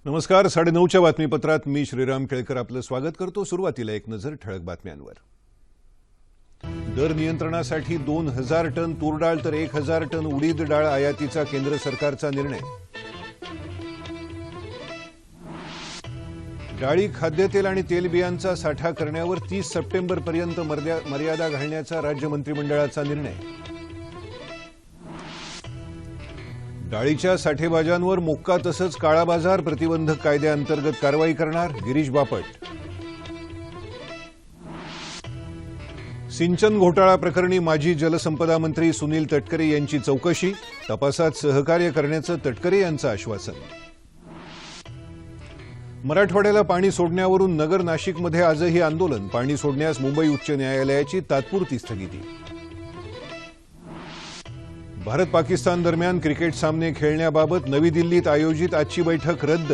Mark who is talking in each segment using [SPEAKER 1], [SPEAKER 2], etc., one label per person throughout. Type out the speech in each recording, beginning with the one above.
[SPEAKER 1] नमस्कार. 9:30च्या बातमीपत्रात मी श्रीराम केळकर आपलं स्वागत करतो. सुरुवातीला एक नजर ठळक बातम्यांवर. दर नियंत्रणासाठी 2000 टन तूर डाळ तर 1000 टन उडीद डाळ आयातीचा केंद्र सरकारचा निर्णय. डाळी, खाद्यतेल आणि तेलबियांचा साठा करण्यावर 30 सप्टेंबरपर्यंत मर्यादा घालण्याचा राज्य मंत्रिमंडळाचा निर्णय. डाळीच्या साठेबाजांवर मोक्का तसंच काळा बाजार प्रतिबंधक कायद्याअंतर्गत कारवाई करणार गिरीश बापट. सिंचन घोटाळा प्रकरणी माजी जलसंपदा मंत्री सुनील तटकरे यांची चौकशी. तपासात सहकार्य करण्याचं तटकरे यांचं आश्वासन. मराठवाड्याला पाणी सोडण्यावरून नगर नाशिकमध्ये आजही आंदोलन. पाणी सोडण्यास मुंबई उच्च न्यायालयाची तात्पुरती स्थगिती. भारत पाकिस्तान दरम्यान क्रिकेट सामने खेळण्याबाबत नवी दिल्लीत आयोजित आजची बैठक रद्द.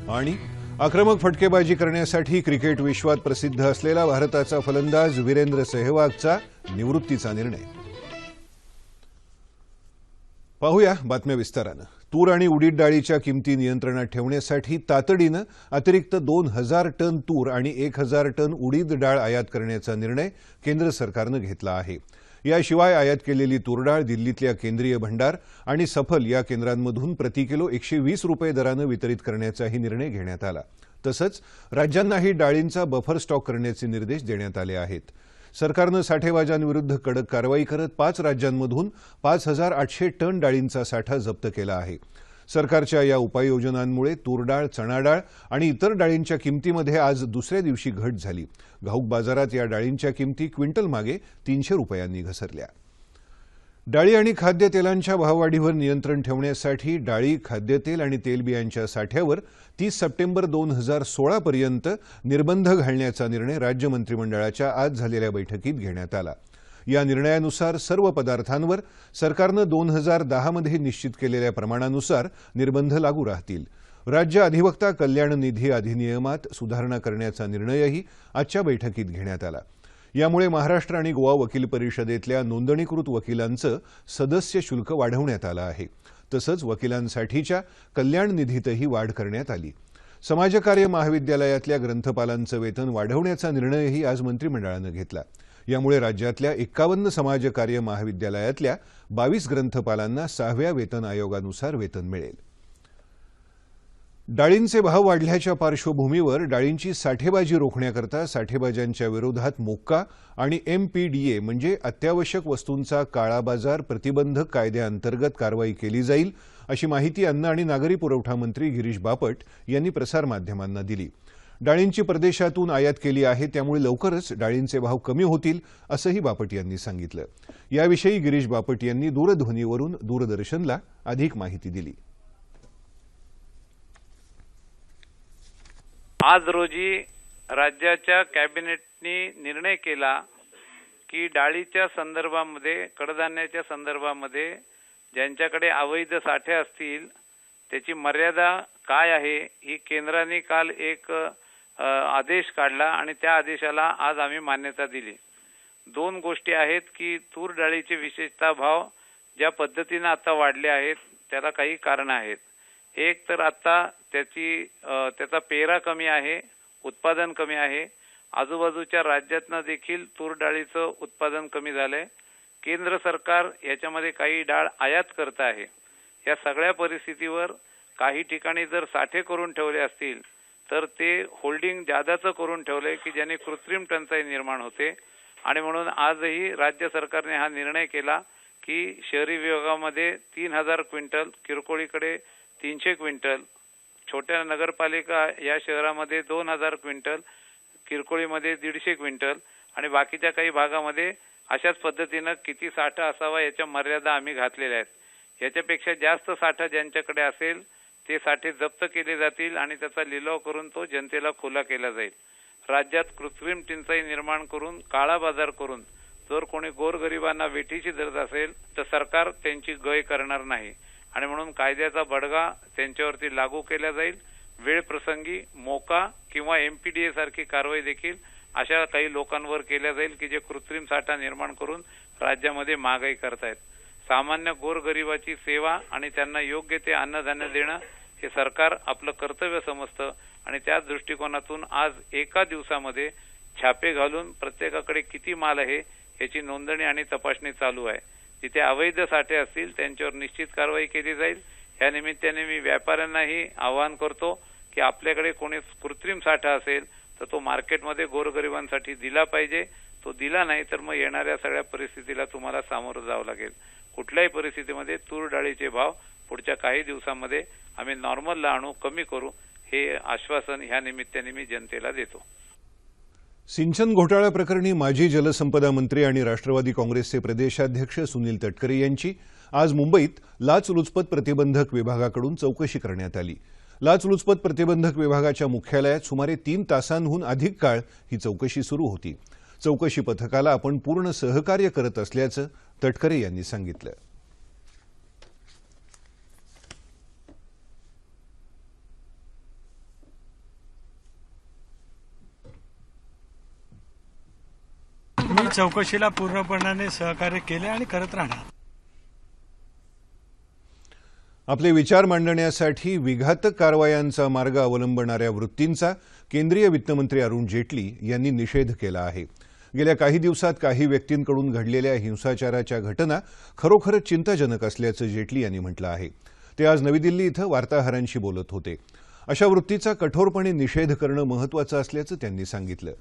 [SPEAKER 1] आणि आक्रमक फटकेबाजी करण्यासाठी क्रिकेट विश्वात प्रसिद्ध असलेला भारताचा फलंदाज वीरेंद्र सेहवागचा निवृत्तीचा निर्णय. पाहूया बातम्या विस्तारानं. तूर आणि उडीद डाळीच्या किमती नियंत्रणात ठेवण्यासाठी तातडीनं अतिरिक्त 2000 टन तूर आणि 1000 टन उडीद डाळ आयात करण्याचा निर्णय केंद्र सरकारनं घेतला आहे. याशिवाय आयात केलेली तूर डाळ दिल्लीतल्या केंद्रीय भंडार आणि सफल या केंद्रांमधून प्रति किलो 120 रुपये दरानं वितरित करण्याचाही निर्णय घेण्यात आला. तसंच राज्यांनाही डाळींचा बफर स्टॉक करण्याचे निर्देश देण्यात आले आहेत. सरकारनं साठेबाजांविरुद्ध कडक कारवाई करत 5 राज्यांमधून 5800 टन डाळींचा साठा जप्त केला आहे. सरकारच्या या उपाययोजनांमुळे तूर डाळ, चणा डाळ आणि इतर डाळींच्या किमतीमध्ये आज दुसऱ्या दिवशी घट झाली. घाऊक बाजारात या डाळींच्या किमती क्विंटल मागे 300 रुपयांनी घसरल्या. डाळी आणि खाद्यतेलांच्या भाववाढीवर नियंत्रण ठेवण्यासाठी डाळी, खाद्यतेल आणि तेलबियांच्या साठ्यावर 30 सप्टेंबर 2016 पर्यंत निर्बंध घालण्याचा निर्णय राज्य मंत्रिमंडळाच्या आज झालेल्या बैठकीत घेण्यात आला. या निर्णयानुसार सर्व पदार्थांवर सरकारनं 2010 मध्ये निश्चित केलेल्या प्रमाणानुसार निर्बंध लागू राहतील. राज्य अधिवक्ता कल्याण निधी अधिनियमात सुधारणा करण्याचा निर्णयही आजच्या बैठकीत घेण्यात आला. यामुळे महाराष्ट्र आणि गोवा वकील परिषदेतल्या नोंदणीकृत वकिलांचं सदस्य शुल्क वाढवण्यात आलं आहे. तसंच वकिलांसाठीच्या कल्याण निधीतही वाढ करण्यात आली. समाजकार्य महाविद्यालयातल्या ग्रंथपालांचं वेतन वाढवण्याचा निर्णयही आज मंत्रिमंडळानं घेतला. यामुळे राज्यातल्या 51 समाजकार्य महाविद्यालयातल्या 22 ग्रंथपालांना 6व्या वेतन आयोगानुसार वेतन मिळेल. डाळींचे भाव वाढल्याच्या पार्श्वभूमीवर डाळींची साठेबाजी रोखण्याकरता साठेबाजांच्या विरोधात मोक्का आणि MPDA म्हणजे अत्यावश्यक वस्तूंचा काळा बाजार प्रतिबंधक कायद्याअंतर्गत कारवाई केली जाईल, अशी माहिती अन्न आणि नागरी पुरवठा मंत्री गिरीश बापट यांनी प्रसारमाध्यमांना दिली. डाळींची परदेशातून आयात केली आहे, त्यामुळे लवकरच डाळींचे भाव कमी होतील, असंही बापट यांनी सांगितलं. याविषयी गिरीश बापट यांनी दूरध्वनीवरून दूरदर्शनला अधिक माहिती दिली.
[SPEAKER 2] आज रोजी राज्याच्या कॅबिनेटने निर्णय केला की डाळीच्या संदर्भामध्ये, कडधान्याच्या संदर्भामध्ये ज्यांच्याकडे अवैध साठे असतील त्याची मर्यादा काय आहे ही केंद्राने काल एक आदेश काढला आणि त्या आदेशाला आज आम्ही मान्यता दिली. 2 गोष्टी आहेत की तूर डाळीचे विशेषतः भाव ज्या पद्धतीने आता वाढले आहेत त्याला काही कारण आहेत. एक तर आता त्याचा पेरा कमी आहे, उत्पादन कमी आहे. आजूबाजूच्या राज्यातनं देखील तूर डाळीचं उत्पादन कमी झालंय. केंद्र सरकार याच्यामध्ये काही डाळ आयात करत आहे. या सगळ्या परिस्थितीवर काही ठिकाणी जर साठे करून ठेवले असतील तर ते होल्डिंग जादाचं करून ठेवले की ज्याने कृत्रिम टंचाई निर्माण होते. आणि म्हणून आजही राज्य सरकारने हा निर्णय केला की शहरी विभागामध्ये 3000 क्विंटल, किरकोळीकडे 300 क्विंटल, छोट्या नगरपालिका या शहरामध्ये 2000 क्विंटल, किरकोळीमध्ये 150 क्विंटल आणि बाकीच्या काही भागामध्ये अशाच पद्धतीनं किती साठा असावा याच्या मर्यादा आम्ही घातलेल्या आहेत. याच्यापेक्षा जास्त साठा ज्यांच्याकडे असेल ते साठे जप्त केले जातील आणि त्याचा लिलाव करून तो जनतेला खुला केला जाईल. राज्यात कृत्रिम टंचाई निर्माण करून, काळा बाजार करून जर कोणी गोरगरिबांना वेठीची धरत असेल तर सरकार त्यांची गय करणार नाही आणि म्हणून कायद्याचा बडगा त्यांच्यावरती लागू केला जाईल. वेळ प्रसंगी मोका किंवा MPDA सारखी कारवाई देखील अशा काही लोकांवर केल्या जाईल की जे कृत्रिम साठा निर्माण करून राज्यामध्ये महागाई करतायत. सामान्य गोरगरिबाची सेवा आणि त्यांना योग्य ते अन्नधान्य देणं हे सरकार आपलं कर्तव्य समजतं आणि त्याच दृष्टिकोनातून आज एका दिवसामध्ये छापे घालून प्रत्येकाकडे किती माल आहे याची नोंदणी आणि तपासणी चालू आहे। जिथे अवैध साठे असतील त्यांच्यावर निश्चित कारवाई केली जाईल। या निमित्ताने मी व्यापाऱ्यांनाही आवाहन करतो की आपल्याकडे कोणी कृत्रिम साठा असेल तर तो मार्केटमध्ये गोरगरिबांसाठी दिला पाहिजे। तो दिला नाही तर मग येणाऱ्या सगळ्या परिस्थितीला तुम्हाला सामोरं जावं लागेल। कुठल्याही परिस्थितीमध्ये तूर डाळीचे भाव पुढच्या काही दिवसांमध्ये आम्ही नॉर्मलला आणू, कमी करू, हे आश्वासन ह्या निमित्ताने मी जनतेला देतो।
[SPEAKER 1] सिंचन घोटाळा प्रकरणी माजी जलसंपदा मंत्री आणि राष्ट्रवादी काँग्रेसचे प्रदेशाध्यक्ष सुनील तटकरे यांची आज मुंबईत लाचलुचपत प्रतिबंधक विभागाकडून चौकशी करण्यात आली। लाचलुचपत प्रतिबंधक विभागाच्या मुख्यालयात सुमारे 3 तासांहून अधिक काळ ही चौकशी सुरू होती। चौकशी पथकाला आपण पूर्ण सहकार्य करत असल्याचं तटकरे यांनी सांगितलं।
[SPEAKER 3] मी चौकशीला पूर्णपणाने सहकार्य केले आणि करत राहणार।
[SPEAKER 1] आपले विचार मांडण्यासाठी विघातक कारवायांचा मार्ग अवलंबणाऱ्या वृत्तींचा केंद्रीय वित्तमंत्री अरुण जेटली यांनी निषेध केला आहे। गेल्या काही दिवसात काही व्यक्तींकडून घडलेल्या हिंसाचाराच्या घटना खरोखरच चिंताजनक असल्याचं जेटली यांनी म्हटलं आहे। ते आज नवी दिल्ली इथं वार्ताहरांशी बोलत होते। अशा वृत्तीचा कठोरपणे निषेध करणं महत्त्वाचं असल्याचं त्यांनी सांगितलं।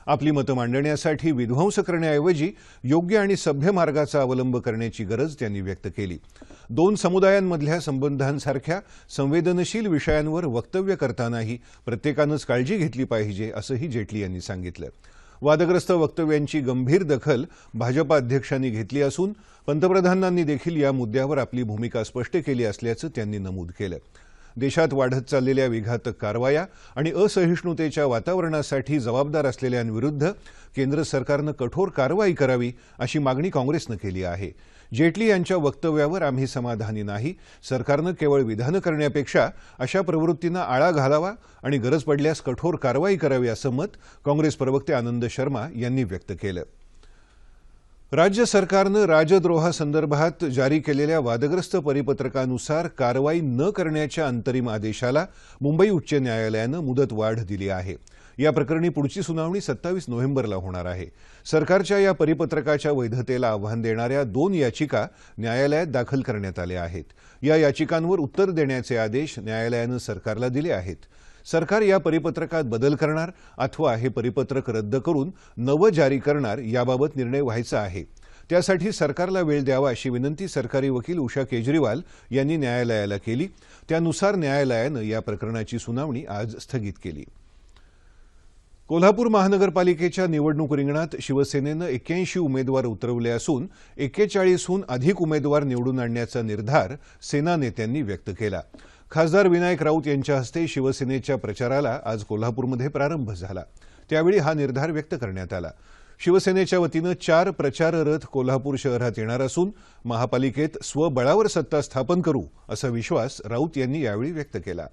[SPEAKER 1] आपली मतं मांडण्यासाठी विध्वंस करण्याऐवजी योग्य आणि सभ्य मार्गाचा अवलंब करण्याची गरज त्यांनी व्यक्त केली। दोन समुदायांमधल्या संबंधांसारख्या संवेदनशील विषयांवर वक्तव्य करतानाही प्रत्येकानंच काळजी घेतली पाहिजे असंही जेटली यांनी सांगितलं। वादग्रस्त वक्तव्यांची गंभीर दखल भाजपा अध्यक्षांनी घेतली असून पंतप्रधानांनी देखील या मुद्द्यावर आपली भूमिका स्पष्ट केली असल्याचं त्यांनी नमूद केलं। देशात वाढत चाललेल्या विघातक कारवाया आणि असहिष्णुतेच्या वातावरणासाठी जबाबदार असलेल्यांविरुद्ध केंद्र सरकारनं कठोर कारवाई करावी अशी मागणी काँग्रेसनं केली आहे। जेटली यांच्या वक्तव्यावर आम्ही समाधानी नाही। सरकारनं केवळ विधानं करण्यापेक्षा अशा प्रवृत्तींना आळा घालावा आणि गरज पडल्यास कठोर कारवाई करावी असं मत काँग्रेस प्रवक्ते आनंद शर्मा यांनी व्यक्त केलं। राज्य सरकारनं राजद्रोहासंदर्भात जारी केलेल्या वादग्रस्त परिपत्रकानुसार कारवाई न करण्याच्या अंतरिम आदेशाला मुंबई उच्च न्यायालयानं मुदतवाढ दिली आहे। या प्रकरणी पुढची सुनावणी 27 नोव्हेंबरला होणार आहे। सरकारच्या या परिपत्रकाच्या वैधतेला आव्हान देणाऱ्या 2 याचिका न्यायालयात दाखल करण्यात आल्या आहेत। या याचिकांवर उत्तर देण्याचे आदेश न्यायालयानं सरकारला दिले आहेत। सरकार या परिपत्रकात बदल करणार अथवा हे परिपत्रक रद्द करून नवं जारी करणार याबाबत निर्णय व्हायचा आहे। त्यासाठी सरकारला वेळ द्यावा अशी विनंती सरकारी वकील उषा केजरीवाल यांनी न्यायालयाला केली। त्यानुसार न्यायालयानं या प्रकरणाची सुनावणी आज स्थगित केली। कोल्हापूर महानगरपालिकेच्या निवडणूक रिंगणात शिवसेनेनं 81 उमेदवार उतरवले असून 41हून अधिक उमेदवार निवडून आणण्याचा निर्धार सेना नेत्यांनी व्यक्त केला। खासदार विनायक राऊत यांच्या हस्ते शिवसेनेच्या प्रचाराला आज कोल्हापूरमध्ये प्रारंभ झाला। त्यावेळी हा निर्धार व्यक्त करण्यात आला। शिवसेनेच्या वतीनं 4 प्रचार रथ कोल्हापूर शहरात येणार असून महापालिकेत स्वबळावर सत्ता स्थापन करू असा विश्वास राऊत यांनी यावेळी व्यक्त केला।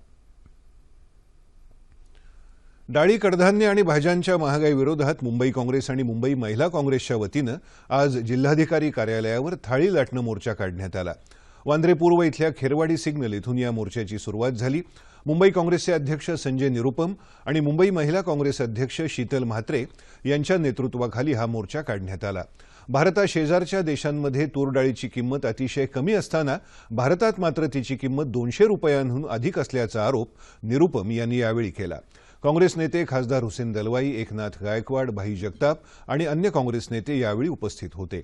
[SPEAKER 1] डाळी, कडधान्य आणि भाज्यांच्या महागाईविरोधात मुंबई काँग्रेस आणि मुंबई महिला काँग्रेसच्या वतीनं आज जिल्हाधिकारी कार्यालयावर थाळी लाटणं मोर्चा काढण्यात आला। वांद्रे पूर्व इथल्या खेरवाडी सिग्नल इथून या मोर्चाची सुरुवात झाली। मुंबई काँग्रेसचे अध्यक्ष संजय निरुपम आणि मुंबई महिला काँग्रेस अध्यक्ष शीतल म्हात्रे यांच्या नेतृत्वाखाली हा मोर्चा काढण्यात आला। भारताशेजारच्या देशांमध्ये तूर डाळीची किंमत अतिशय कमी असताना भारतात मात्र तिची किंमत 200 रुपयांहून अधिक असल्याचा आरोप निरुपम यांनी यावेळी केला। काँग्रेस नेते खासदार हुसेन दलवाई, एकनाथ गायकवाड, भाई जगताप आणि अन्य काँग्रेस नेते यावेळी उपस्थित होते।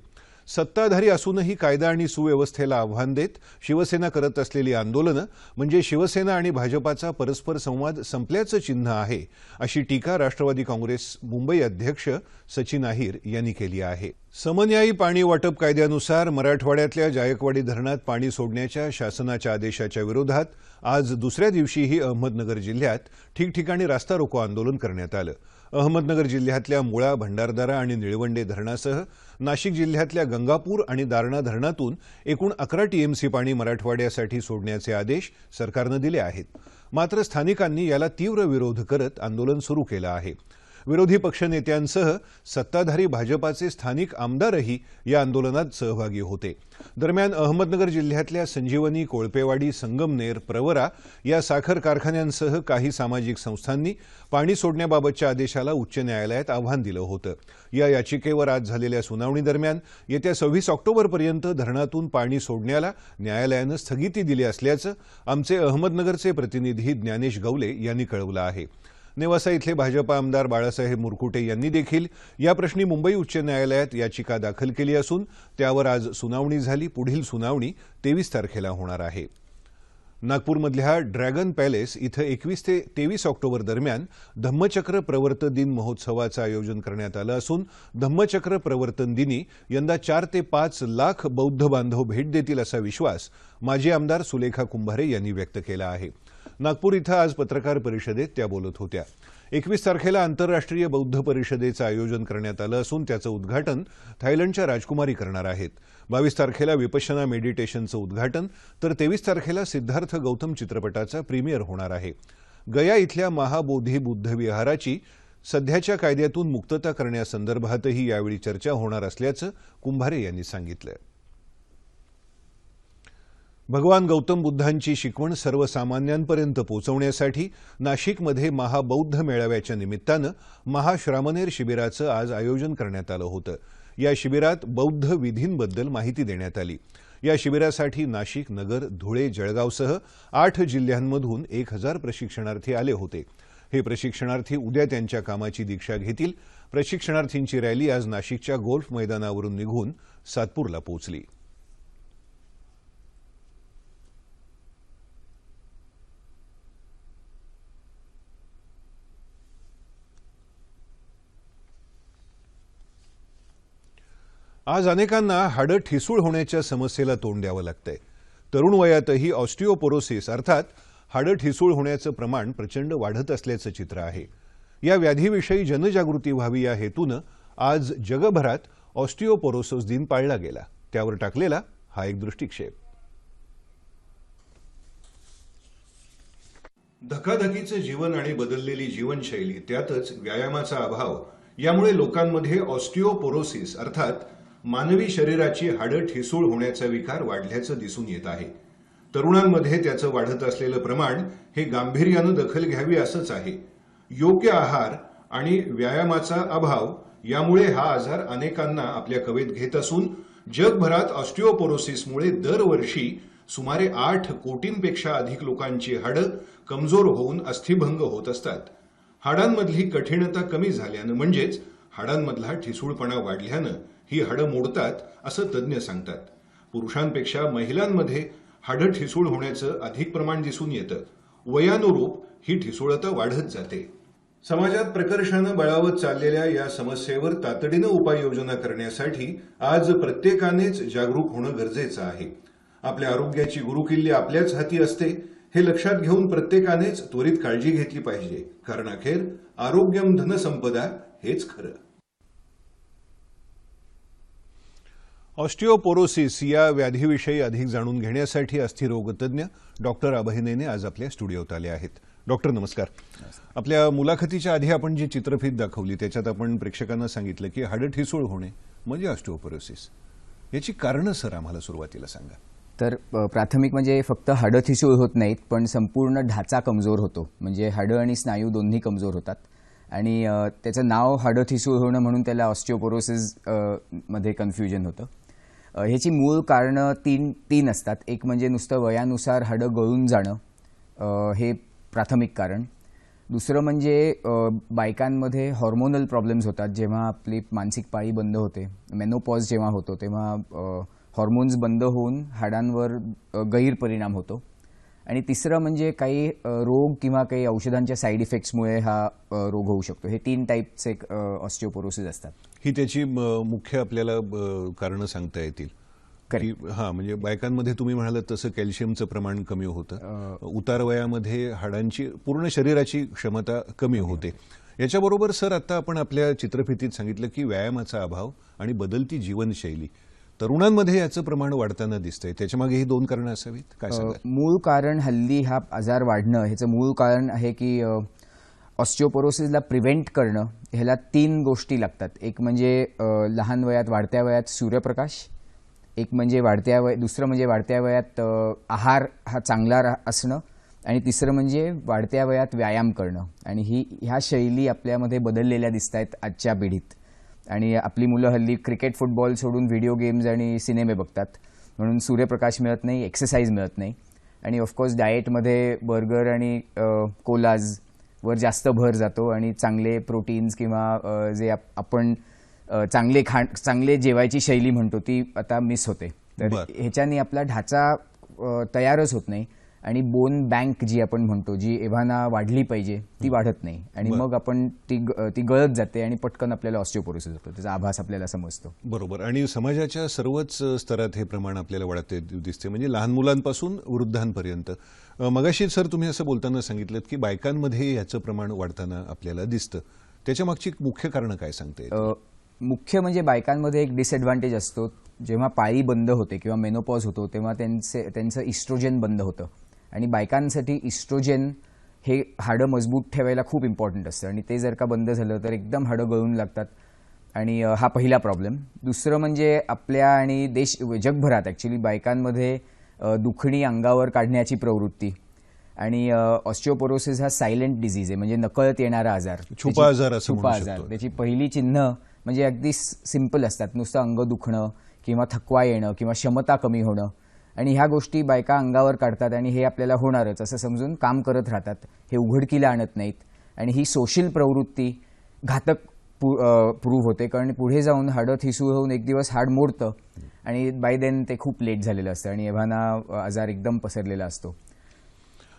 [SPEAKER 1] सत्ताधारी असूनही कायदा आणि सुव्यवस्थेला आव्हान देत शिवसेना करत असलेली आंदोलनं म्हणजे शिवसेना आणि भाजपाचा परस्पर संवाद संपल्याचं चिन्ह आहे अशी टीका राष्ट्रवादी काँग्रेस मुंबई अध्यक्ष सचिन अहिर यांनी केली आहे। समन्यायी पाणी वाटप कायद्यानुसार मराठवाड्यातल्या जायकवाडी धरणात पाणी सोडण्याच्या शासनाच्या आदेशाच्या विरोधात आज दुसऱ्या दिवशीही अहमदनगर जिल्ह्यात ठिकठिकाणी रास्ता रोको आंदोलन करण्यात आलं। अहमदनगर जिल्ह्यातल्या मुळा, भंडारदरा आणि निळवंडे धरणासह नाशिक जिल्ह्यातल्या गंगापूर आणि दारणा धरणातून एकूण 11 टीएमसी पाणी मराठवाड्यासाठी सोडण्याचे आदेश सरकारनं दिले आहेत। मात्र स्थानिकांनी याला तीव्र विरोध करत आंदोलन सुरू केलं आहे। विरोधी पक्षनेत्यांसह सत्ताधारी भाजपाचे स्थानिक आमदारही या आंदोलनात सहभागी होते. दरम्यान अहमदनगर जिल्ह्यातल्या संजीवनी, कोळपेवाडी, संगमनेर, प्रवरा या साखर कारखान्यांसह काही सामाजिक संस्थांनी पाणी सोडण्याबाबतच्या आदेशाला उच्च न्यायालयात आव्हान दिलं होतं. या याचिकेवर आज झालेल्या सुनावणीदरम्यान येत्या 26 ऑक्टोबरपर्यंत धरणातून पाणी सोडण्याला न्यायालयानं स्थगिती दिली असल्याचं आमचे अहमदनगरचे प्रतिनिधी ज्ञानेश गवले यांनी कळवलं आहे. नेवासा इथले भाजपा आमदार बाळासाहेब मुरकुटे यांनी देखील या प्रश्नी मुंबई उच्च न्यायालयात याचिका दाखल केली असून त्यावर आज सुनावणी झाली. पुढील सुनावणी 23 तारखेला होणार आहे. नागपूरमधल्या ड्रॅगन पॅलेस इथं 21 ते 23 ऑक्टोबर दरम्यान धम्मचक्र प्रवर्तन दिन महोत्सवाचं आयोजन करण्यात आलं असून धम्मचक्र प्रवर्तन दिनी यंदा 4 ते 5 लाख बौद्ध बांधव भेट देतील असा विश्वास माजी आमदार सुलेखा कुंभारे यांनी व्यक्त केला आहे. नागपूर इथं आज पत्रकार परिषदेत त्या बोलत होत्या. 21 तारखेला आंतरराष्ट्रीय बौद्ध परिषदेचं आयोजन करण्यात आलं असून त्याचं उद्घाटन थायलंडच्या राजकुमारी करणार आहेत. 22 तारखेला विपश्यना मेडिटेशनचं उद्घाटन तर 23 तारखेला सिद्धार्थ गौतम चित्रपटाचा प्रीमियर होणार आहे. गया इथल्या महाबोधी बुद्ध विहाराची सध्याच्या कायद्यातून मुक्तता करण्यासंदर्भातही यावेळी चर्चा होणार असल्याचं कुंभारे यांनी सांगितलं. भगवान गौतम बुद्धांची शिकवण सर्वसामान्यांपर्यंत पोहोचवण्यासाठी नाशिकमध्ये महाबौद्ध मेळाव्याच्या निमित्तानं महाश्रामणेर शिबिराचं आज आयोजन करण्यात आलं होतं. या शिबिरात बौद्ध विधींबद्दल माहिती देण्यात आली. या शिबिरासाठी नाशिक, नगर, धुळे, जळगावसह 8 जिल्ह्यांमधून 1000 प्रशिक्षणार्थी आले होते. हे प्रशिक्षणार्थी उद्या त्यांच्या कामाची दीक्षा घेतील. प्रशिक्षणार्थींची रॅली आज नाशिकच्या गोल्फ मैदानावरून निघून सातपूरला पोहोचली. आज अनेकांना हाडं ठिसूळ होण्याच्या समस्येला तोंड द्यावं लागतंय. तरुण वयातही ऑस्टिओपोरोसिस अर्थात हाडं ठिसूळ होण्याचं प्रमाण प्रचंड वाढत असल्याचं चित्र आहे. या व्याधीविषयी जनजागृती व्हावी या हेतूनं आज जगभरात ऑस्टिओपोरोसिस दिन पाळला गेला. त्यावर टाकलेला हा एक दृष्टिक्षेप. धकाधकीचं जीवन आणि बदललेली जीवनशैली, त्यातच व्यायामाचा अभाव यामुळे लोकांमध्ये ऑस्टिओपोरोसिस अर्थात मानवी शरीराची हाडं ठिसूळ होण्याचा विकार वाढल्याचं दिसून येत आहे. तरुणांमध्ये त्याचं वाढत असलेलं प्रमाण हे गांभीर्यानं दखल घ्यावी असंच आहे. योग्य आहार आणि व्यायामाचा अभाव यामुळे हा आजार अनेकांना आपल्या कवेत घेत असून जगभरात ऑस्टिओपोरोसिसमुळे दरवर्षी सुमारे 8 कोटींपेक्षा अधिक लोकांची हाडं कमजोर होऊन अस्थिभंग होत असतात. हाडांमधली कठीणता कमी झाल्यानं म्हणजेच हाडांमधला ठिसूळपणा वाढल्यानं ही हाडं मोडतात असं तज्ज्ञ सांगतात. पुरुषांपेक्षा महिलांमध्ये हाडं ठिसूळ होण्याचं अधिक प्रमाण दिसून येतं. वयानुरूप ही ठिसूळता वाढत जाते. समाजात प्रकर्षानं बळावत चाललेल्या या समस्येवर तातडीनं उपाययोजना करण्यासाठी आज प्रत्येकानेच जागरूक होणं गरजेचं आहे. आपल्या आरोग्याची गुरुकिल्ली आपल्याच हाती असते हे लक्षात घेऊन प्रत्येकानेच त्वरित काळजी घेतली पाहिजे. कारण अखेर आरोग्यम धनसंपदा हेच खरं. ऑस्टिओपोरोसिस या व्याधीविषयी अधिक जाणून घेण्यासाठी अस्थिरोगतज्ञ डॉक्टर अभय नेने आज आपल्या स्टुडिओत आले आहेत. डॉक्टर नमस्कार. आपल्या मुलाखतीच्या आधी आपण जी चित्रफीत दाखवली त्याच्यात आपण प्रेक्षकांना सांगितलं की हाडं ठिसूळ होणे म्हणजे ऑस्टिओपोरोसिस. याची कारणं सर आम्हाला सुरुवातीला सांगा.
[SPEAKER 4] तर प्राथमिक म्हणजे फक्त हाडं ठिसूळ होत नाहीत, पण संपूर्ण ढाचा कमजोर होतो. म्हणजे हाडं आणि स्नायू दोन्ही कमजोर होतात आणि त्याचं नाव हाडं ठिसूळ होणं म्हणून त्याला ऑस्टिओपोरोसिस मध्ये कन्फ्युजन होतं. ह्याची मूळ कारणं तीन असतात. एक म्हणजे नुसतं वयानुसार हाडं गळून जाणं, हे प्राथमिक कारण. दुसरं म्हणजे बायकांमध्ये हॉर्मोनल प्रॉब्लेम्स होतात. जेव्हा आपली मासिक पाळी बंद होते, मेनोपॉज जेव्हा होतो, तेव्हा हॉर्मोन्स बंद होऊन हाडांवर गैरपरिणाम होतो. आणि तिसरं म्हणजे काही रोग किंवा काही औषधांच्या साईड इफेक्ट्समुळे हा रोग होऊ शकतो. हे 3 टाईपचे ऑस्टिओपोरोसिस असतात.
[SPEAKER 1] ही त्याची मुख्य आपल्याला कारणं सांगता येतील. हां, म्हणजे बायकांमध्ये तुम्ही म्हणालात तसं कॅल्शियमचं प्रमाण कमी होतं. उतार वयामध्ये हाडांची पूर्ण शरीराची क्षमता कमी होते. याच्याबरोबर सर आता आपण आपल्या चित्रफितीत सांगितलं की व्यायामाचा अभाव आणि बदलती जीवनशैली तरुणांमध्ये याचं प्रमाण वाढताना दिसतंय. त्याच्यामागे ही 2 कारणं असावीत, काय सांगा?
[SPEAKER 4] मूळ कारण हल्ली हा आजार वाढणं ह्याचं मूळ कारण आहे की ऑस्टिओपोरोसिसला प्रिव्हेंट करणं ह्याला 3 गोष्टी लागतात. एक म्हणजे लहान वयात वाढत्या वयात सूर्यप्रकाश, एक म्हणजे दुसरं म्हणजे वाढत्या वयात आहार हा चांगला असणं, आणि तिसरं म्हणजे वाढत्या वयात व्यायाम करणं. आणि ह्या शैली आपल्यामध्ये बदललेल्या दिसत आहेत आजच्या पिढीत. आणि आपली मुलं हल्ली क्रिकेट फुटबॉल सोडून व्हिडिओ गेम्स आणि सिनेमे बघतात, म्हणून सूर्यप्रकाश मिळत नाही, एक्सरसाइज मिळत नाही. आणि ऑफकोर्स डाएटमध्ये बर्गर आणि कोलाज वर जास्त भर जातो आणि चांगले प्रोटीन्स किंवा जे आपण चांगले जेवायची शैली म्हणतो ती आता मिस होते. तर ह्याच्याने आपला ढाचा तयारच होत नाही आणि बोन बँक जी आपण म्हणतो, जी एव्हाना वाढली पाहिजे ती वाढत नाही, आणि मग आपण ती गळत जाते आणि पटकन आपल्याला ऑस्टिओपोरोसिस होतो. त्याचा आभास आपल्याला समजतो.
[SPEAKER 1] बरोबर. आणि समाजाच्या सर्वच स्तरात हे प्रमाण आपल्याला वाढते दिसते, म्हणजे लहान मुलांपासून वृद्धांपर्यंत. मगाशी सर तुम्ही असं बोलताना सांगितलं की बायकांमध्ये याचं प्रमाण वाढताना आपल्याला दिसतं. त्याच्या मागची मुख्य कारणं काय सांगते?
[SPEAKER 4] मुख्य म्हणजे बायकांमध्ये एक डिसएडव्हान्टेज असतो. जेव्हा पाळी बंद होते किंवा मेनोपॉज होतो तेव्हा त्यांचं इस्ट्रोजेन बंद होतं, आणि बायकांसाठी इस्ट्रोजेन हे हाडं मजबूत ठेवायला खूप इम्पॉर्टंट असतं, आणि ते जर का बंद झालं तर एकदम हाडं गळून लागतात. आणि हा पहिला प्रॉब्लेम. दुसरं म्हणजे आपल्या आणि जगभरात ॲक्च्युली बायकांमध्ये दुखणी अंगावर काढण्याची प्रवृत्ती, आणि ऑस्टिओपोरोसिस हा सायलेंट डिझीज आहे, म्हणजे नकळत येणारा आजार,
[SPEAKER 1] छुपा आजार.
[SPEAKER 4] त्याची पहिली चिन्ह म्हणजे अगदी सिंपल असतात. नुसतं अंग दुखणं किंवा थकवा येणं किंवा क्षमता कमी होणं, आणि ह्या गोष्टी बायका अंगावर काढतात आणि हे आपल्याला होणारच असं समजून काम करत राहतात. हे उघडकीला आणत नाहीत, आणि ही सोशल प्रवृत्ती घातक प्रूव्ह होते, कारण पुढे जाऊन हाडं ठिसूळ होऊन एक दिवस हाड मोडतं आणि बाय देन ते खूप लेट झालेलं असतं आणि एव्हाना आजार एकदम पसरलेला असतो.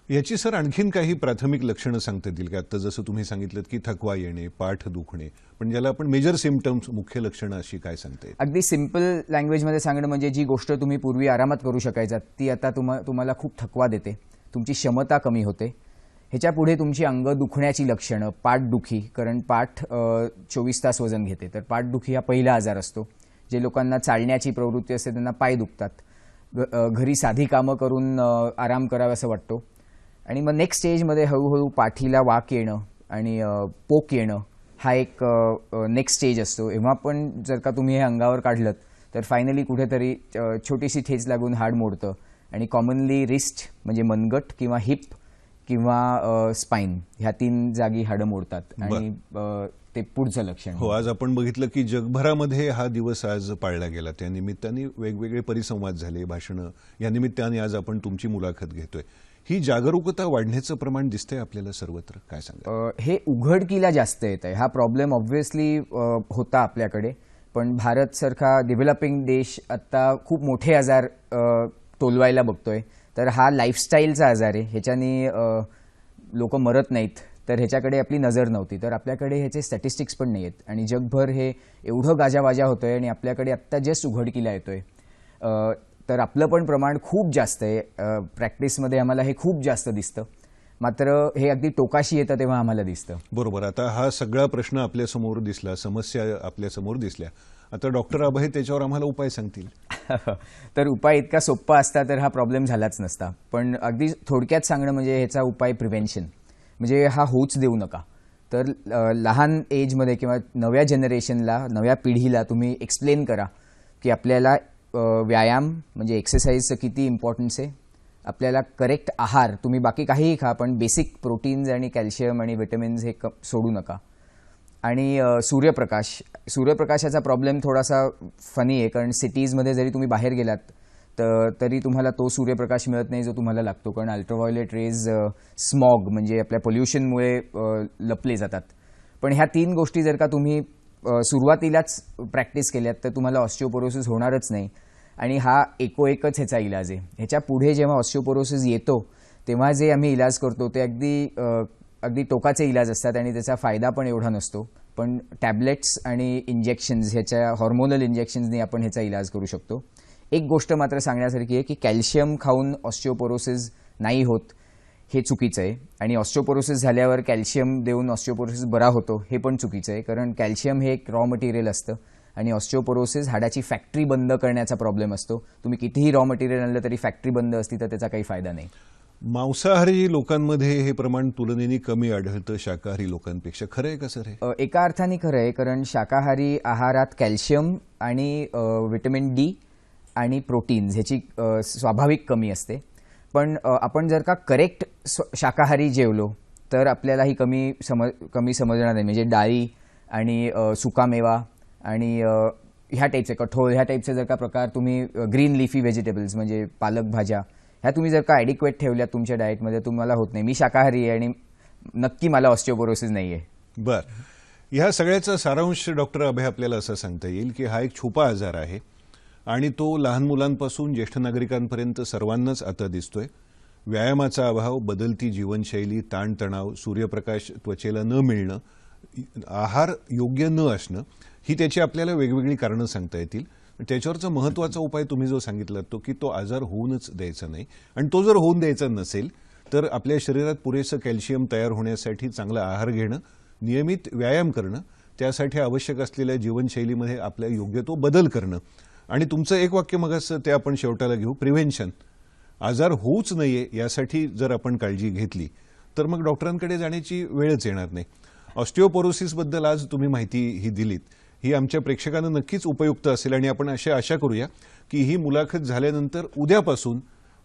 [SPEAKER 1] याची सर आणखीन काही प्राथमिक लक्षणं सांगता येतील का? आता जसं तुम्ही सांगितलं की थकवा येणे, पाठ दुखणे, पण ज्याला आपण मेजर सिम्पटम्स, मुख्य लक्षणं अशी काय सांगता येईल?
[SPEAKER 4] अगदी सिंपल लँग्वेजमध्ये सांगणं म्हणजे जी गोष्ट तुम्ही पूर्वी आरामात करू शकायचा ती आता तुम्हाला खूप थकवा देते, तुमची क्षमता कमी होते. ह्याच्या पुढे तुमची अंग दुखण्याची लक्षणं, पाठदुखी, कारण पाठ 24 तास वजन घेते, तर पाठदुखी हा पहिला आजार असतो. जे लोकांना चालण्याची प्रवृत्ती असते त्यांना पाय दुखतात, घरी साधी कामं करून आराम करावा असं वाटतो. आणि मग नेक्स्ट स्टेजमध्ये हळूहळू पाठीला वाक येणं आणि पोक येणं हा एक नेक्स्ट स्टेज असतो. एव्हा पण जर का तुम्ही हे अंगावर काढलं तर फायनली कुठेतरी छोटीशी ठेच लागून हाड मोडतं, आणि कॉमनली रिस्ट म्हणजे मनगट किंवा हिप किंवा स्पाइन ह्या 3 जागी हाडं मोडतात, आणि ते पुढचं लक्षण.
[SPEAKER 1] हो, आज आपण बघितलं की जगभरामध्ये हा दिवस आज पाळला गेला. त्या निमित्ताने वेगवेगळे परिसंवाद झाले, भाषणं, या निमित्ताने आज आपण तुमची मुलाखत घेतोय. ही जागरूकता वाढण्याचं प्रमाण दिसतंय आपल्याला सर्वत्र, काय सांगा?
[SPEAKER 4] हे उघडकीला जास्त येत आहे. हा प्रॉब्लेम ऑब्व्हियसली होता आपल्याकडे, पण भारत सारखा डेव्हलपिंग देश आता खूप मोठे आजार तोलवायला बघतोय. तर हा लाईफस्टाईलचा आजार आहे, ह्याच्यानी लोक मरत नाहीत, तर ह्याच्याकडे आपली नजर नव्हती. तर आपल्याकडे ह्याचे स्टॅटिस्टिक्स पण नाही आहेत, आणि जगभर हे एवढं गाजावाजा होतोय आणि आपल्याकडे आत्ता जस्ट उघडकीला येतोय. तर आपलं पण प्रमाण खूप जास्त आहे. प्रॅक्टिसमध्ये आम्हाला हे खूप जास्त दिसतं, मात्र हे अगदी टोकाशी येतं तेव्हा आम्हाला दिसतं.
[SPEAKER 1] बरोबर. आता हा सगळा प्रश्न आपल्यासमोर दिसला, समस्या आपल्यासमोर दिसल्या, आता डॉक्टर अभय त्याच्यावर आम्हाला उपाय सांगतील.
[SPEAKER 4] तर उपाय इतका सोप्पा असता तर हा प्रॉब्लेम झालाच नसता, पण अगदी थोडक्यात सांगणं म्हणजे ह्याचा उपाय प्रिव्हेन्शन, म्हणजे हा होऊच देऊ नका. तर लहान एजमध्ये किंवा नव्या जनरेशनला, नव्या पिढीला तुम्ही एक्सप्लेन करा की आपल्याला व्यायाम म्हणजे एक्सरसाइजचं किती इम्पॉर्टन्स आहे, आपल्याला करेक्ट आहार, तुम्ही बाकी काहीही खा पण बेसिक प्रोटीन्स आणि कॅल्शियम आणि विटॅमिन्स हे सोडू नका. आणि सूर्यप्रकाशाचा प्रॉब्लेम थोडासा फनी आहे, कारण सिटीजमध्ये जरी तुम्ही बाहेर गेलात तरी तुम्हाला तो सूर्यप्रकाश मिळत नाही जो तुम्हाला लागतो, कारण अल्ट्राव्हायोलेट रेज स्मॉग म्हणजे आपल्या पोल्युशनमुळे लपले जातात. पण ह्या 3 गोष्टी जर का तुम्ही सुरुवातीलाच प्रॅक्टिस केल्यात तर तुम्हाला ऑस्टिओपोरोसिस होणारच नाही, आणि हा एकोएकच ह्याचा इलाज आहे. ह्याच्या पुढे जेव्हा ऑस्टिओपोरोसिस येतो तेव्हा जे आम्ही इलाज करतो ते अगदी टोकाचे इलाज असतात आणि त्याचा फायदा पण एवढा नसतो. पण टॅबलेट्स आणि इंजेक्शन्स, ह्याच्या हॉर्मोनल इंजेक्शन्सनी आपण ह्याचा इलाज करू शकतो. एक गोष्ट मात्र सांगण्यासारखी आहे की कॅल्शियम खाऊन ऑस्टिओपोरोसिस नाही होत हे चुकीचं आहे, आणि ऑस्टिओपोरोसिस झाल्यावर कॅल्शियम देऊन ऑस्टिओपोरोसिस बरा होतो हे पण चुकीचं आहे, कारण कॅल्शियम हे एक रॉ मटेरियल असतं आणि ऑस्टिओपोरोसिस हाडाची फॅक्टरी बंद करण्याचा प्रॉब्लेम असतो. तुम्ही कितीही रॉ मटेरियल आणलं तरी फॅक्टरी बंद असती तर त्याचा काही फायदा नाही.
[SPEAKER 1] मांसाहारी लोकांमध्ये हे प्रमाण तुलनेने कमी आढळतं शाकाहारी लोकांपेक्षा. खरं आहे का सर हे?
[SPEAKER 4] एका अर्थाने खरं आहे, कारण शाकाहारी आहारात कॅल्शियम आणि व्हिटॅमिन डी आणि प्रोटीन्स ह्याची स्वाभाविक कमी असते. पण आपण जर का करेक्ट शाकाहारी जेवलो तर आपल्याला ही कमी समजणार नाही. म्हणजे डाळी आणि सुकामेवा आणि ह्या टाईपचे कठोळ ह्या टाईपचे जर का प्रकार तुम्ही ग्रीन लिफी व्हेजिटेबल्स म्हणजे पालक भाज्या ह्या तुम्ही जर का ॲडिक्वेट ठेवल्या तुमच्या डाएटमध्ये तुम्हाला होत नाही. मी शाकाहारी आहे आणि नक्की मला ऑस्टिओपोरोसिस नाही आहे.
[SPEAKER 1] बर, ह्या सगळ्याचा सारांश डॉक्टर अभय आपल्याला असं सांगता येईल की हा एक छुपा आजार आहे आणि तो लहान मुलांपासून ज्येष्ठ नागरिकांपर्यंत सर्वांनाच आता दिसतोय. व्यायामाचा अभाव, बदलती जीवनशैली, ताणतणाव, सूर्यप्रकाश त्वचेला न मिळणं, आहार योग्य न असणं ही त्याची आपल्याला वेगवेगळी कारणं सांगता येतील. त्याच्यावरचा महत्त्वाचा उपाय तुम्ही जो सांगितला तो की तो आजार होऊनच द्यायचा नाही. आणि तो जर होऊन द्यायचा नसेल तर आपल्या शरीरात पुरेसं कॅल्शियम तयार होण्यासाठी चांगला आहार घेणं, नियमित व्यायाम करणं, त्यासाठी आवश्यक असलेल्या जीवनशैलीमध्ये आपल्या योग्य तो बदल करणं. आणि तुमचं एक वाक्य मगाचं ते आपण शेवटाला घेऊ, प्रिव्हेन्शन. आजार होऊच नये यासाठी जर आपण काळजी घेतली तर मग डॉक्टरांकडे जाण्याची वेळच येणार नाही. ऑस्टिओपोरोसिसबद्दल आज तुम्ही माहिती ही दिलीत, ही आमच्या प्रेक्षकांना नक्कीच उपयुक्त असेल आणि आपण अशी आशा करूया की ही मुलाखत झाल्यानंतर उद्यापासून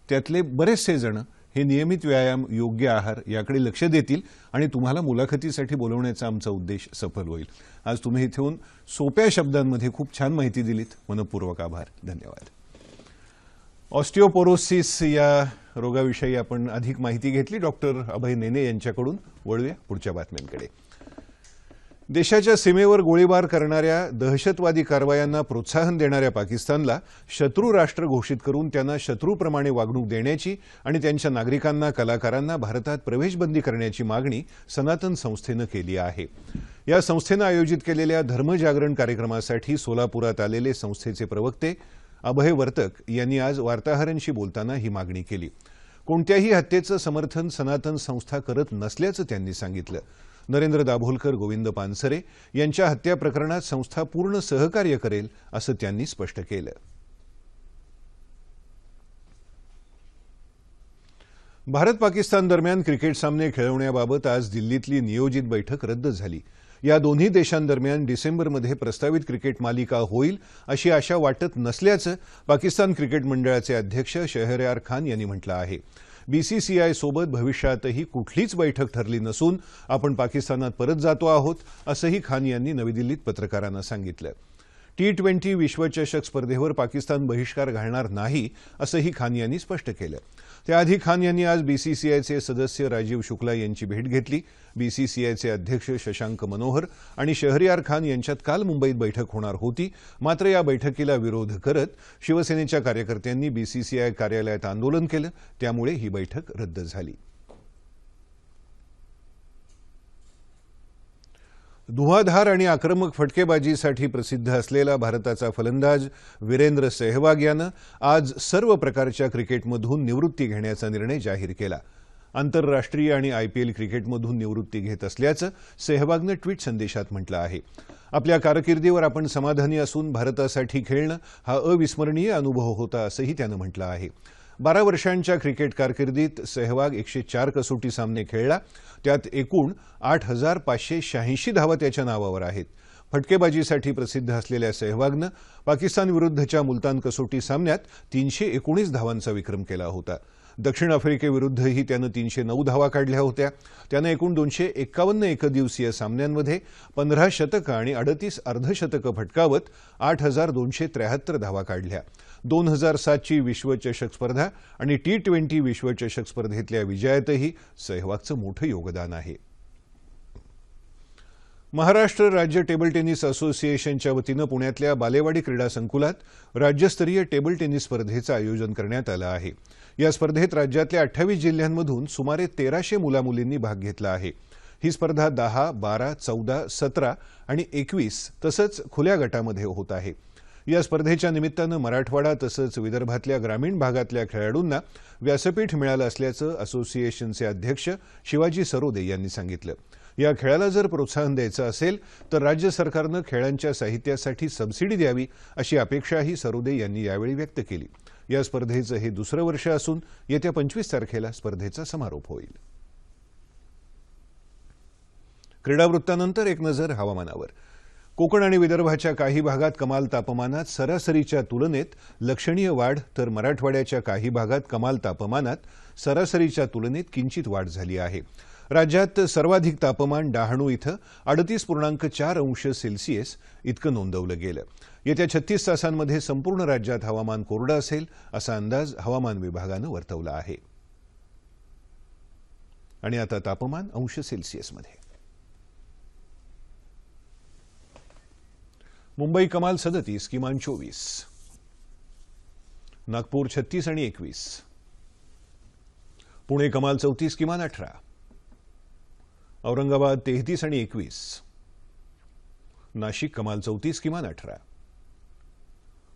[SPEAKER 1] त्यातले बरेचसे जण हे नियमित व्यायाम, योग्य आहार याकडे लक्ष देतील आणि तुम्हाला मुलाखतीसाठी बोलवण्याचा आमचा उद्देश सफल होईल. आज तुम्ही इथे येऊन सोप्या शब्दांमध्ये खूप छान माहिती दिलीत. मनपूर्वक आभार. धन्यवाद. ऑस्टिओपोरोसिस या रोगाविषयी आपण अधिक माहिती घेतली डॉक्टर अभय नेने यांच्याकडून. वळूया पुढच्या बातम्यांकडे. देशाच्या सीमेवर गोळीबार करणाऱ्या दहशतवादी कारवायांना प्रोत्साहन देणाऱ्या पाकिस्तानला शत्रू राष्ट्र घोषित करून त्यांना शत्रूप्रमाणे वागणूक देण्याची आणि त्यांच्या नागरिकांना, कलाकारांना भारतात प्रवेशबंदी करण्याची मागणी सनातन संस्थेनं केली आहे. या संस्थेनं आयोजित केलेल्या धर्मजागरण कार्यक्रमासाठी सोलापुरात आलेले संस्थेचे प्रवक्ते अभय वर्तक यांनी आज वार्ताहरांशी बोलताना ही मागणी केली. कोणत्याही हत्येचं समर्थन सनातन संस्था करत नसल्याचं त्यांनी सांगितलं. नरेंद्र दाभोलकर, गोविंद पानसरे यांच्या हत्या प्रकरणात संस्था पूर्ण सहकार्य करेल असं त्यांनी स्पष्ट केलं. भारत पाकिस्तान दरम्यान क्रिकेट सामने खेळवण्याबाबत आज दिल्लीतली नियोजित बैठक रद्द झाली. या दोन्ही देशांदरम्यान डिसेंबरमध्ये प्रस्तावित क्रिकेट मालिका होईल अशी आशा वाटत नसल्याचं पाकिस्तान क्रिकेट मंडळाचे अध्यक्ष शहरयार खान यांनी म्हटलं आहे. बीसीसीआय सोबत भविष्यातही कुठलीच बैठक ठरली नसून आपण पाकिस्तानात परत जातो आहोत असंही खान यांनी नवी दिल्लीत पत्रकारांना सांगितलं. T20 विश्वचषक स्पर्धेवर पाकिस्तान बहिष्कार घालणार नाही असंही खान यांनी स्पष्ट केलं. त्याआधी खान यांनी आज बीसीसीआयचे सदस्य राजीव शुक्ला यांची भेट घेतली. बीसीसीआयचे अध्यक्ष शशांक मनोहर आणि शहरयार खान यांच्यात काल मुंबईत बैठक होणार होती. मात्र या बैठकीला विरोध करत शिवसेनेच्या कार्यकर्त्यांनी बीसीसीआय कार्यालयात आंदोलन केलं. त्यामुळे ही बैठक रद्द झाली. धुवाधार आणि आक्रमक फटकेबाजीसाठी प्रसिद्ध असलेला भारताचा फलंदाज वीरेंद्र सेहवाग यानं आज सर्व प्रकारच्या क्रिकेटमधून निवृत्ती घेण्याचा निर्णय जाहीर केला. आंतरराष्ट्रीय आणि आयपीएल क्रिकेटमधून निवृत्ती घेत असल्याचं सेहवागनं ट्विट संदेशात म्हटलं आहे. आपल्या कारकिर्दीवर आपण समाधानी असून भारतासाठी खेळणं हा अविस्मरणीय अनुभव होता असंही त्यानं म्हटलं आहे. 12 वर्षांच्या क्रिकेट कारकिर्दीत सेहवाग 104 कसोटी सामने खेळला. त्यात एकूण 8,586 धावा त्याच्या नावावर आहेत. फटकेबाजीसाठी प्रसिद्ध असलेल्या सेहवागनं पाकिस्तान विरुद्धच्या मुलतान कसोटी सामन्यात 319 धावांचा विक्रम केला होता. दक्षिण आफ्रिकेविरुद्धही त्यानं 309 धावा काढल्या होत्या. त्यानं एकूण 251 एकदिवसीय सामन्यांमध्ये 15 शतकं आणि 38 अर्धशतकं फटकावत 8,273 धावा काढल्या. 2007ची विश्वचषक स्पर्धा आणि T20 विश्वचषक स्पर्धेतल्या विजयातही सेहवागचं मोठं योगदान आहे. महाराष्ट्र राज्य टेबल टेनिस असोसिएशनच्या वतीनं पुण्यातल्या बालेवाडी क्रीडा संकुलात राज्यस्तरीय टेबल टेनिस स्पर्धेचं आयोजन करण्यात आलं आहे. या स्पर्धेत राज्यातल्या 28 जिल्ह्यांमधून सुमारे 1300 मुलामुलींनी भाग घेतला आहे. ही स्पर्धा 10, 12, 14, 17 आणि 21 तसंच खुल्या गटामध्ये होत आहे. या स्पर्धेच्या निमित्तानं मराठवाडा तसंच विदर्भातल्या ग्रामीण भागातल्या खेळाडूंना व्यासपीठ मिळालं असल्याचं असोसिएशनचे अध्यक्ष शिवाजी सरोदे यांनी सांगितलं. या खेळाला जर प्रोत्साहन द्यायचं असेल तर राज्य सरकारनं खेळांच्या साहित्यासाठी सबसिडी द्यावी अशी अपेक्षाही सरोदे यांनी यावेळी व्यक्त केली. या स्पर्धेचं हे दुसरं वर्ष असून येत्या 25 तारखेला स्पर्धेचा समारोप होईल. क्रीडा वृत्तानंतर एक नजर हवामानावर. कोकण आणि विदर्भाच्या काही भागात कमाल तापमानात सरासरीच्या तुलनेत लक्षणीय वाढ, तर मराठवाड्याच्या काही भागात कमाल तापमानात सरासरीच्या तुलनेत किंचित वाढ झाली आहे. राज्यात सर्वाधिक तापमान डहाणू इथं 38.4 अंश सेल्सिअस इतकं नोंदवलं गेलं. येत्या 36 तासांमध्ये संपूर्ण राज्यात हवामान कोरडं असेल असा अंदाज हवामान विभागानं वर्तवला आहे. आणि आता तापमान अंश सेल्सिअसमध्ये. मुंबई कमाल 37, किमान 24. नागपूर 36 आणि 21. पुणे कमाल 34, किमान 18. औरंगाबाद 33 आणि 21. नाशिक कमाल 34, किमान 18.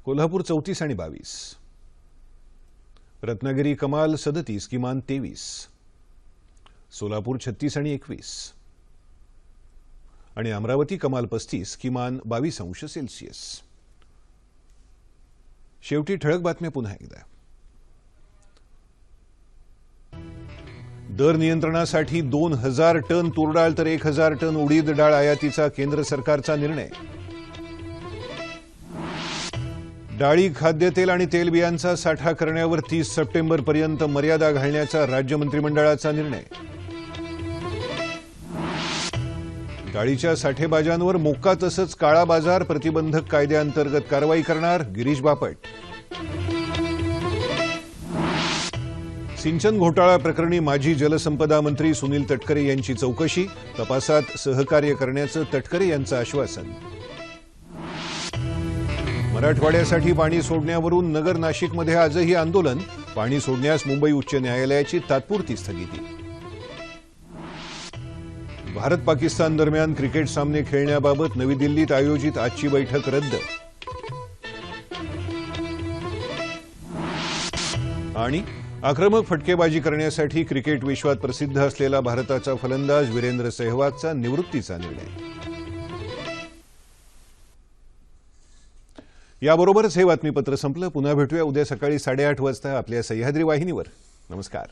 [SPEAKER 1] कोल्हापूर 34 आणि 22. रत्नागिरी कमाल 37, किमान 23. सोलापूर 36 आणि 21. आणि अमरावती कमाल 35, किमान 22 अंश सेल्सिअस. शेवटी ठळक बातम्या पुन्हा एकदा. दर नियंत्रणासाठी 2000 टन तूर डाळ तर 1000 टन उडीद डाळ आयातीचा केंद्र सरकारचा निर्णय. डाळी, खाद्यतेल आणि तेलबियांचा साठा करण्यावर 30 सप्टेंबरपर्यंत मर्यादा घालण्याचा राज्य मंत्रिमंडळाचा निर्णय. डाळीच्या साठेबाजांवर मोक्का तसंच काळा बाजार प्रतिबंधक कायद्याअंतर्गत कारवाई करणार गिरीश बापट. सिंचन घोटाळा प्रकरणी माजी जलसंपदा मंत्री सुनील तटकरे यांची चौकशी, तपासात सहकार्य करण्याचं तटकरे यांचं आश्वासन. मराठवाड्यासाठी पाणी सोडण्यावरून नगर नाशिकमध्ये आजही आंदोलन, पाणी सोडण्यास मुंबई उच्च न्यायालयाची तात्पुरती स्थगिती. भारत पाकिस्तान दरम्यान क्रिकेट सामने खेळण्याबाबत नवी दिल्लीत आयोजित आजची बैठक रद्द. आणि आक्रमक फटकेबाजी करण्यासाठी क्रिकेट विश्वात प्रसिद्ध असलेला भारताचा फलंदाज वीरेंद्र सेहवागचा निवृत्तीचा निर्णय. याबरोबरच हे बातमीपत्र संपलं. पुन्हा भेटूया उद्या सकाळी 8:30 वाजता आपल्या सह्याद्री वाहिनीवर. नमस्कार.